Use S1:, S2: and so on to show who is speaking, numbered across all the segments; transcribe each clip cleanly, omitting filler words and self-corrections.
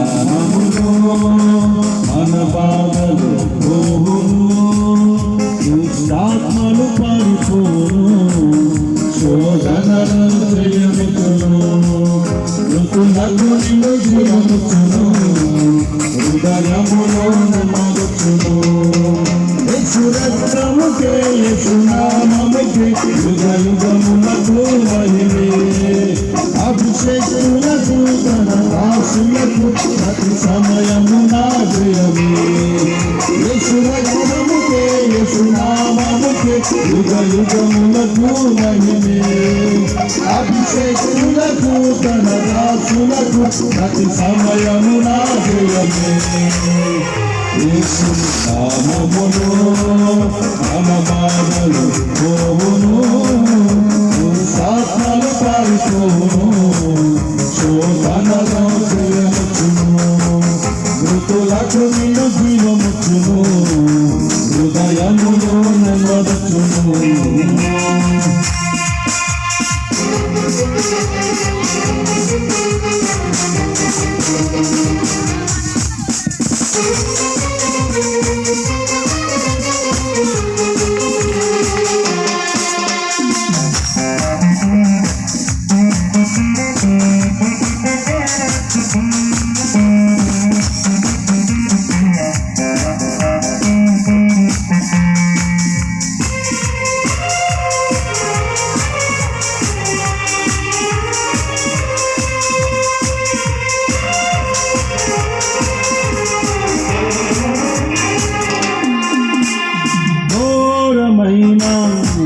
S1: నామములో మన బాధలు పోవును, దుష్టాత్మలు పారిపోను, శోధనలు జయమును, మృతులకు నిన్ను జీవమును, హృదయములో నమ్మవచ్చును. యేసు రక్తముకే యేసు నామముకే యుగ యుగములకు మహిమే. అభిషేకులకు తన దాసులకు ప్రతి సమయమున జయమే. యేసు రక్తముకే యేసు నామముకే యుగ యుగములకు మహిమే. అభిషేకులకు తన దాసులకు ప్రతి సమయమున జయమే. యేసు నామములో మన బాధలు పోవును, దుష్టాత్మలు పారిపోవును, శోధనలో జయముచ్చును, మృతులకు నిన్ను జీవముచ్చును, హృదయములో నెమ్మదచ్చును.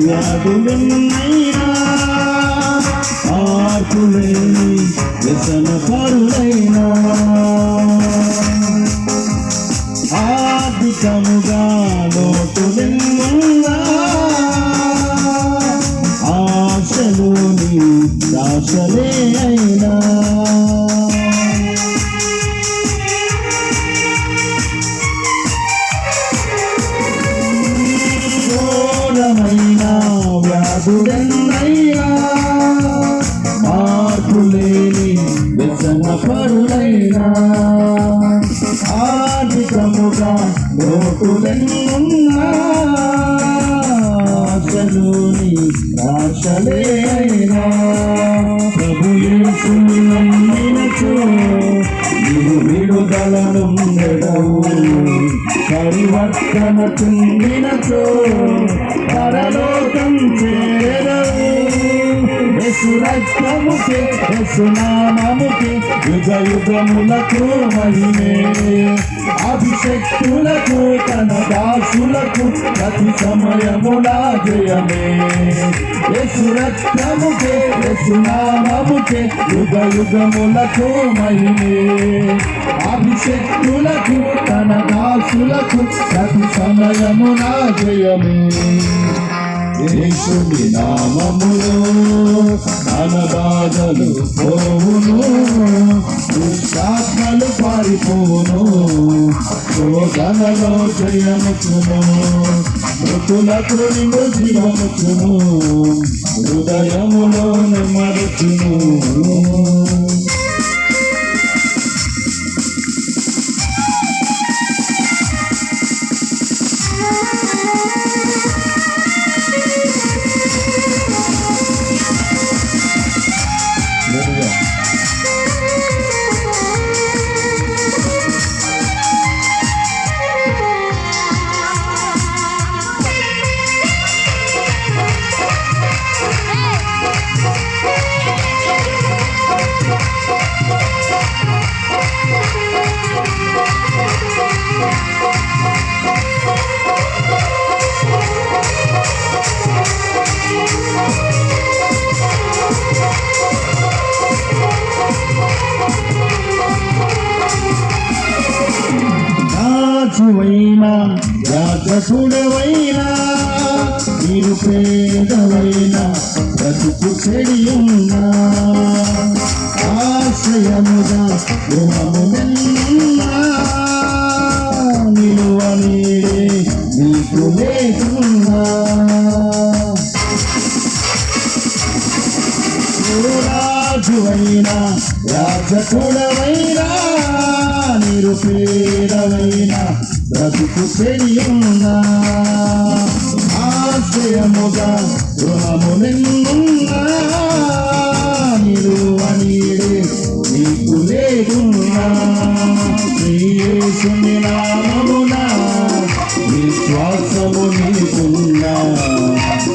S1: వ్యాధులెన్నైనా ఆర్పులేని వ్యసన పరులైనా ఆర్థికముగా లోటులెన్నున్నా ఆశలోని దాశలే అయినా వ్యాధులెన్నైనా మార్పులేని వ్యసన పరులైనా ఆర్థికముగా లోటులెన్నున్నా ఆశలోని ఆశలే అయినా ప్రభు యేసుని నమ్మినచో నీవు విడుదలనుండెదవు. పరివర్తన చెందినచో పరలోకం చేరవు. యేసు రక్తముకే యేసు నామముకే యుగ యుగములకు మహిమే. అభిషేకులకు తన దాసులకు ప్రతి సమయమున జయమే. యేసు రక్తముకే యేసు నామముకే యుగ యుగములకు మహిమే. అభిషేకులకు తన దాసులకు ప్రతి సమయమున జయమే. యేసుని నామములో మన బాధలు పోవును, దుష్టాత్మలు పారిపోవును, శోధనలో జయముచ్చును, మృతులకు నిన్ను జీవముచ్చును, హృదయములో నెమ్మదచ్చును. రాజువైనా రాజసుడవైనా నిరుపేదవైనా బ్రతుకు చెడియున్నా ఆశ్రయముగా గృహమున్నా నిలువనీడే నీకు లేకున్నా రాజువైనా యాజకుడవైనా నిరుపేదవైనా బ్రతుకు చెడియున్నా ఆశ్రయముగా గృహము నిన్నున్నా నిలువనీడే నీకు లేకున్నా యేసుని నామమునా విశ్వాసము నీకున్నా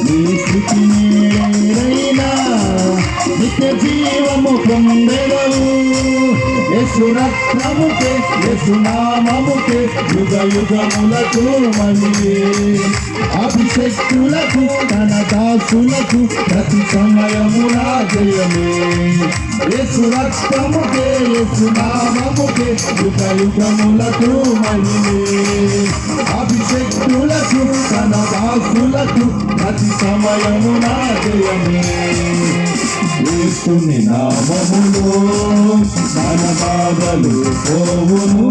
S1: నీ స్థితి నేనైనా నిత్య జీవము పొందెదవు యేసు రక్తముకే యేసు నామముకే యుగ యుగములకు మహిమే అభిషేకులకు తన దాసులకు ప్రతి సమయమున జయమే యేసు రక్తముకే యేసు నామముకే యుగ యుగములకు మహిమే అభిషేకులకు తన దాసులకు ప్రతి సమయమున జయమే యేసుని నామములో మన బాధలు పోవును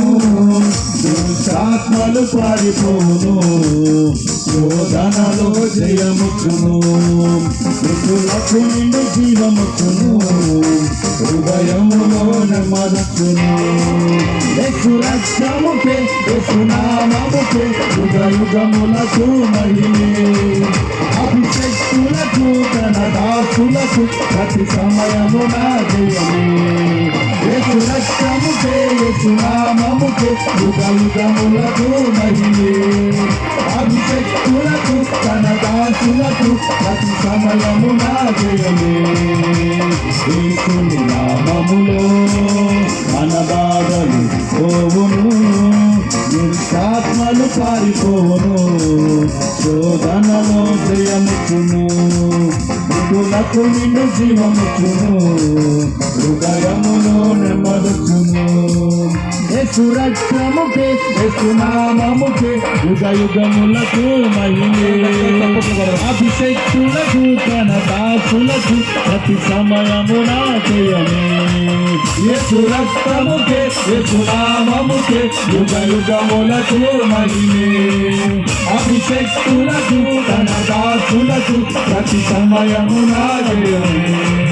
S1: దుష్టాత్మలు పారిపోవును శోధనలో జయముచ్చును మృతులకు నిండు జీవముచ్చును హృదయములో నెమ్మదొచ్చును యేసు రక్తముకే యేసు నామముకే యుగ యుగములకు మహిమే అభిషేకులకు తన దాసులకు ప్రతి సమయమున జయమే యేసు రక్తముకే యేసు నామముకే యుగ యుగములకు మహిమే అభిషేకులకు తన దాసులకు ప్రతి సమయమున జయమే యేసుని నామములో మన బాధలు పోవును దుష్టాత్మలు పారిపోవును శోధనలో జయముచ్చును మృతులకు నిండు జీవముచ్చును హృదయములో నెమ్మదొచ్చును యేసు రక్తముకే యేసు నామముకే యుగ యుగములకు మహిమే అభిషేకులకు తన దాసులకు ప్రతి సమయమున జయమే యేసు రక్తముకే యేసు నామముకే యుగ యుగములకు మహిమే అభిషేకులకు తన దాసులకు ప్రతి సమయమున జయమే